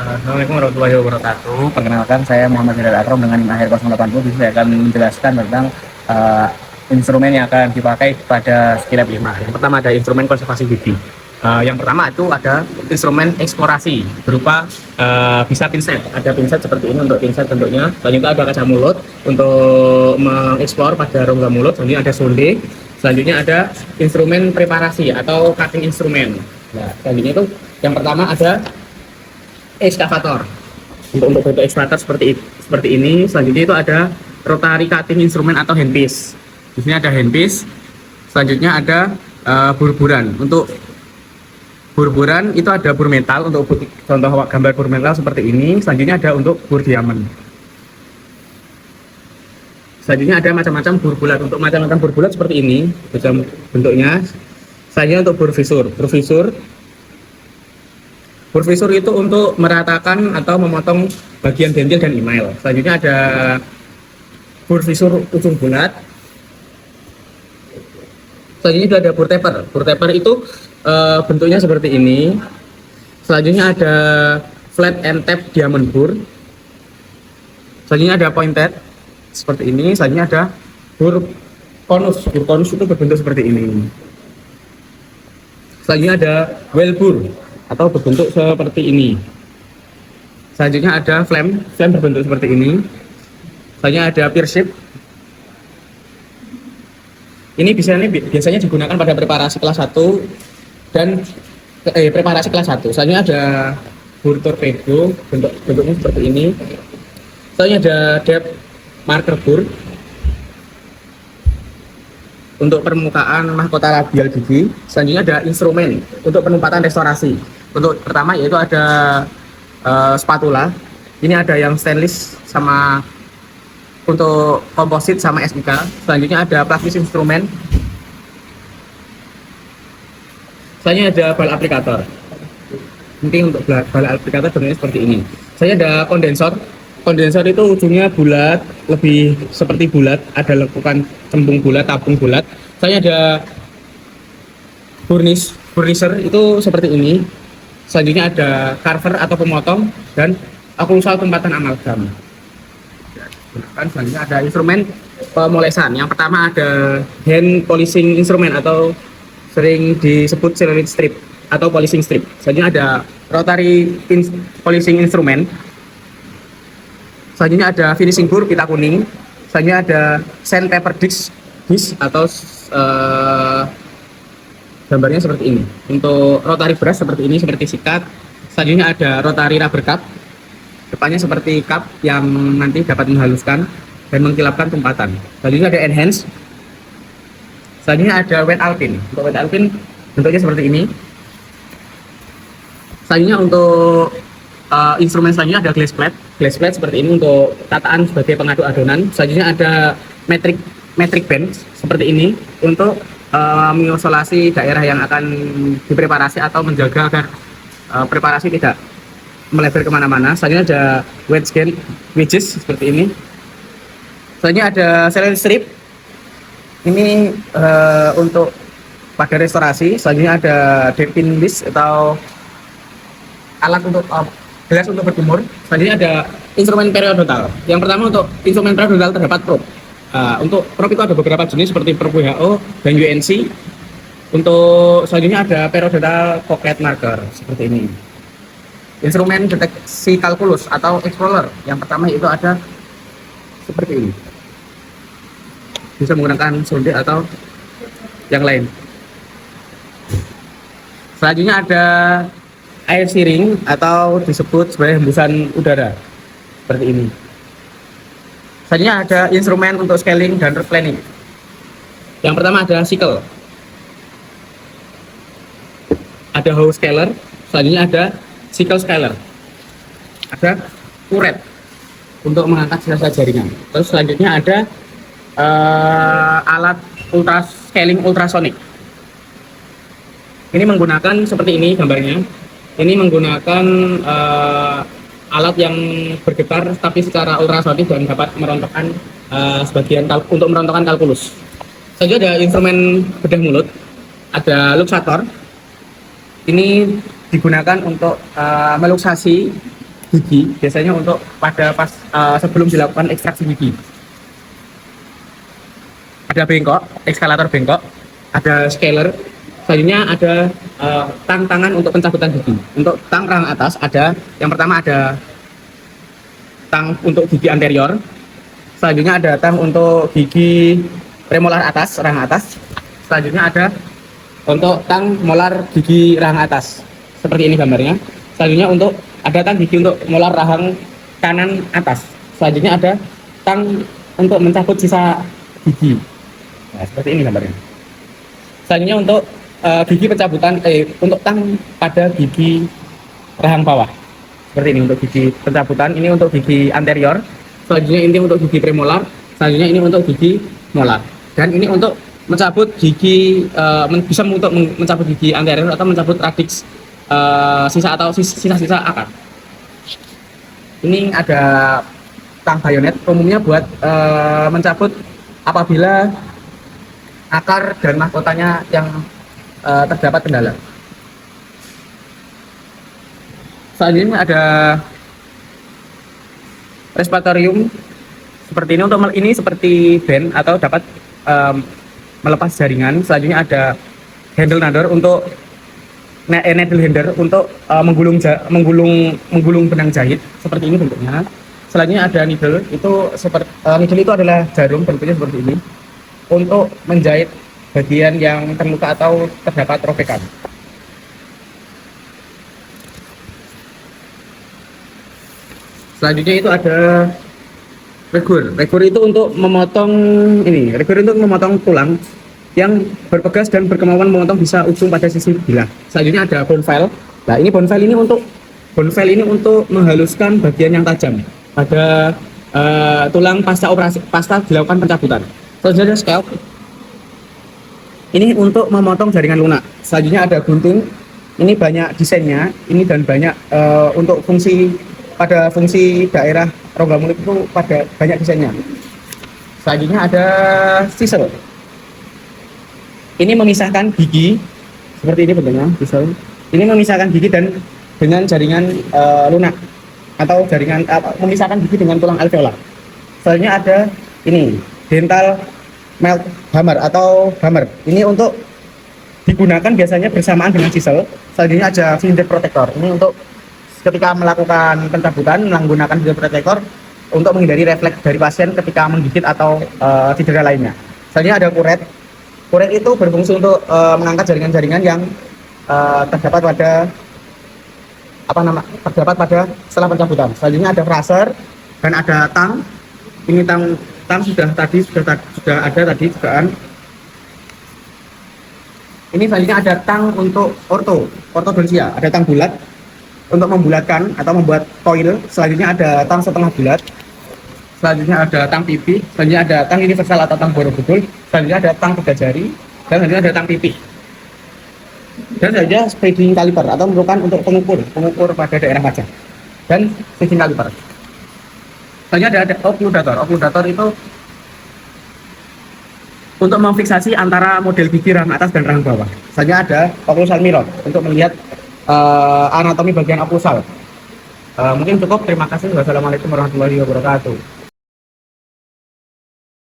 Assalamualaikum warahmatullahi wabarakatuh. Perkenalkan, saya Muhammad Hilal Akram dengan akhir 080. Saya akan menjelaskan tentang uh, instrumen yang akan dipakai pada Skilab 5. Yang pertama ada instrumen konservasi gigi. Yang pertama itu ada instrumen eksplorasi berupa bisa pinset. Ada pinset seperti ini untuk pinset bentuknya. Selanjutnya ada kaca mulut untuk mengeksplor pada rongga mulut. Selanjutnya ada sonde. Selanjutnya ada instrumen preparasi atau cutting instrumen. Nah, selanjutnya itu yang pertama ada ekskavator untuk bentuk ekskavator seperti ini. Selanjutnya itu ada rotary cutting instrument atau handpiece. Di sini ada handpiece. Selanjutnya ada bur-buran. Untuk bur-buran itu ada bur metal untuk contoh gambar bur metal seperti ini. Selanjutnya ada untuk bur diamond. Selanjutnya ada macam-macam bur bulat. Untuk macam-macam bur bulat seperti ini macam bentuknya. Selanjutnya untuk bur visur. Bur visur itu untuk meratakan atau memotong bagian dentil dan email. Selanjutnya ada bur visur ujung bulat. Selanjutnya itu ada bur taper. Bur taper itu bentuknya seperti ini. Selanjutnya ada flat and tap diamond bur. Selanjutnya ada pointed seperti ini. Selanjutnya ada bur konus. Bur konus itu berbentuk seperti ini. Selanjutnya ada well bur atau berbentuk seperti ini. Selanjutnya ada flame berbentuk seperti ini. Selanjutnya ada pear-shape. Ini biasanya digunakan pada preparasi kelas 1 dan preparasi kelas 1. Selanjutnya ada bur torpedo, bentuknya seperti ini. Selanjutnya ada depth marker bur untuk permukaan mahkota labial gigi. Selanjutnya ada instrumen untuk penempatan restorasi. Untuk pertama yaitu ada spatula. Ini ada yang stainless sama untuk komposit sama SIK. Selanjutnya ada plastis instrumen. Selanjutnya ada bal aplikator. Mungkin untuk bal aplikator bentuknya seperti ini. Selanjutnya ada kondensor. Kondensor itu ujungnya bulat, lebih seperti bulat, ada lekukan cembung bulat, tabung bulat. Selanjutnya ada burnisher itu seperti ini. Selanjutnya ada carver atau pemotong dan oklusal tempatan amalgam. Selanjutnya ada instrumen pemolesan. Yang pertama ada hand polishing instrument atau sering disebut ceramic strip atau polishing strip. Selanjutnya ada rotary polishing instrument. Selanjutnya ada finishing bur pita kuning. Selanjutnya ada sandpaper disc atau gambarnya seperti ini. Untuk rotary brush seperti ini, seperti sikat. Selanjutnya ada rotary rubber cup. Depannya seperti cup yang nanti dapat menghaluskan dan mengkilapkan tumpatan. Selanjutnya ada enhance. Selanjutnya ada wet alpin. Untuk wet alpin bentuknya seperti ini. Selanjutnya untuk instrumen selanjutnya ada glass plate. Glass plate seperti ini untuk tataan sebagai pengaduk adonan. Selanjutnya ada metric bend seperti ini untuk mengisolasi daerah yang akan dipreparasi atau menjaga agar preparasi tidak melebar kemana-mana. Selanjutnya ada wedges seperti ini. Selanjutnya ada celery strip. Ini untuk pada restorasi. Selanjutnya ada deepin list atau alat untuk gelas untuk berjemur. Selanjutnya ada instrumen periodontal. Yang pertama untuk instrumen periodontal terdapat probe. Untuk probe itu ada beberapa jenis seperti probe WHO dan UNC. Untuk selanjutnya ada periodontal pocket marker seperti ini. Instrumen deteksi kalkulus atau explorer. Yang pertama itu ada seperti ini. Bisa menggunakan sonde atau yang lain. Selanjutnya ada air searing atau disebut sebagai hembusan udara seperti ini. Selanjutnya ada instrumen untuk scaling dan replanning. Yang pertama ada sickle, ada hoe scaler. Selanjutnya ada sickle scaler, ada kuret untuk mengangkat sisa jaringan. Terus selanjutnya ada alat scaling ultrasonic. Ini menggunakan seperti ini gambarnya. Ini menggunakan alat yang bergetar tapi secara ultrasonik dan dapat merontokkan sebagian untuk merontokkan kalkulus. Selanjutnya ada instrumen bedah mulut, ada luxator. Ini digunakan untuk meluksasi gigi biasanya untuk pada pas sebelum dilakukan ekstraksi gigi. Ada bengkok, ekskavator bengkok, ada scaler, selanjutnya ada tang tangan untuk pencabutan gigi. Untuk tang rahang atas ada, yang pertama ada tang untuk gigi anterior, selanjutnya ada tang untuk gigi premolar atas, rahang atas, selanjutnya ada untuk tang molar gigi rahang atas, seperti ini gambarnya. Selanjutnya untuk ada tang gigi untuk molar rahang kanan atas, selanjutnya ada tang untuk mencabut sisa gigi. Nah, seperti ini gambarnya. Selanjutnya untuk gigi pencabutan, untuk tang pada gigi rahang bawah. Seperti ini untuk gigi pencabutan, ini untuk gigi anterior. Selanjutnya ini untuk gigi premolar. Selanjutnya ini untuk gigi molar. Dan ini untuk mencabut gigi, bisa untuk mencabut gigi anterior atau mencabut radix sisa-sisa akar. Ini ada tang bayonet, umumnya buat mencabut apabila akar dan mahkotanya yang terdapat kendala. Selanjutnya ada respiratorium seperti ini, untuk ini seperti band atau dapat melepas jaringan. Selanjutnya ada handle nader untuk needle hander untuk menggulung benang jahit, seperti ini bentuknya. Selanjutnya ada needle, itu seperti needle itu adalah jarum, bentuknya seperti ini, untuk menjahit bagian yang terluka atau terdapat robekan. Selanjutnya itu ada regur. Regur itu untuk memotong ini. Regur untuk memotong tulang yang berpegas dan berkemauan memotong bisa ujung pada sisi bilah. Selanjutnya ada bone file. Nah, ini bone file ini untuk menghaluskan bagian yang tajam pada tulang pasca dilakukan pencabutan. Selanjutnya ada scalp. Ini untuk memotong jaringan lunak. Selanjutnya ada gunting. Ini banyak desainnya. Ini dan banyak untuk fungsi daerah rongga mulut itu pada banyak desainnya. Selanjutnya ada chisel. Ini memisahkan gigi, seperti ini bentuknya chisel. Ini memisahkan gigi dan dengan jaringan lunak atau jaringan memisahkan gigi dengan tulang alveolar. Selanjutnya ada ini dental melt hammer atau hammer. Ini untuk digunakan biasanya bersamaan dengan chisel. Selanjutnya ada finger protector. Ini untuk ketika melakukan pencabutan menggunakan finger protector untuk menghindari refleks dari pasien ketika menggigit atau cedera lainnya. Selanjutnya ada kuret. Kuret itu berfungsi untuk mengangkat jaringan-jaringan yang terdapat pada setelah pencabutan. Selanjutnya ada fraser dan ada tang. Ini tang sudah ada tadi juga. Ini selanjutnya ada tang untuk ortodonsia. Ada tang bulat untuk membulatkan atau membuat coil. Selanjutnya ada tang setengah bulat. Selanjutnya ada tang pipi. Selanjutnya ada tang universal atau tang borobudur. Selanjutnya ada tang 3 jari. Dan selanjutnya ada tang pipi. Dan selanjutnya spreading caliper atau merupakan untuk pengukur pada daerah wajah. Dan spreading caliper. Selanjutnya ada occludator. Occludator itu untuk memfiksasi antara model gigi rahang atas dan rahang bawah. Selanjutnya ada occlusal mirror untuk melihat anatomi bagian occlusal. Mungkin cukup. Terima kasih. Wassalamualaikum warahmatullahi wabarakatuh.